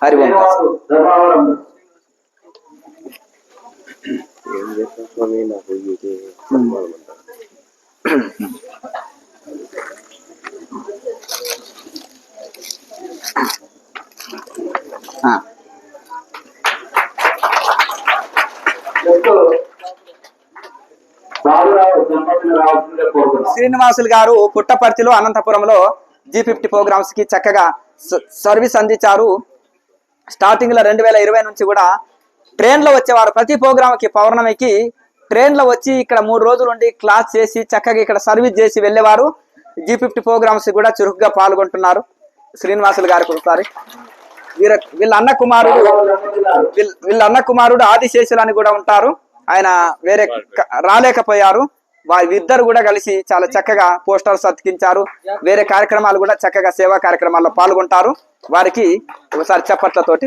హరి ఓం. శ్రీనివాసులు గారు పుట్టపర్తిలో అనంతపురంలో G50 ప్రోగ్రామ్స్ కి చక్కగా సర్వీస్ అందించారు. స్టార్టింగ్ లో 2020 నుంచి కూడా ట్రైన్ లో వచ్చేవారు. ప్రతి ప్రోగ్రామ్ కి పౌర్ణమికి ట్రైన్ లో వచ్చి ఇక్కడ 3 రోజులు ఉండి క్లాస్ చేసి చక్కగా ఇక్కడ సర్వీస్ చేసి వెళ్ళేవారు. G50 ప్రోగ్రామ్స్ కూడా చురుకుగా పాల్గొంటున్నారు. శ్రీనివాసులు గారికి ఒకసారి వీళ్ళ అన్న కుమారుడు ఆదిశేషులు అని కూడా ఉంటారు. ఆయన వేరే రాలేకపోయారు. వీరిద్దరు కూడా కలిసి చాలా చక్కగా పోస్టర్స్ అతికించారు. వేరే కార్యక్రమాలు కూడా చక్కగా సేవా కార్యక్రమాల్లో పాల్గొంటారు. వారికి ఒకసారి చప్పట్లతోటి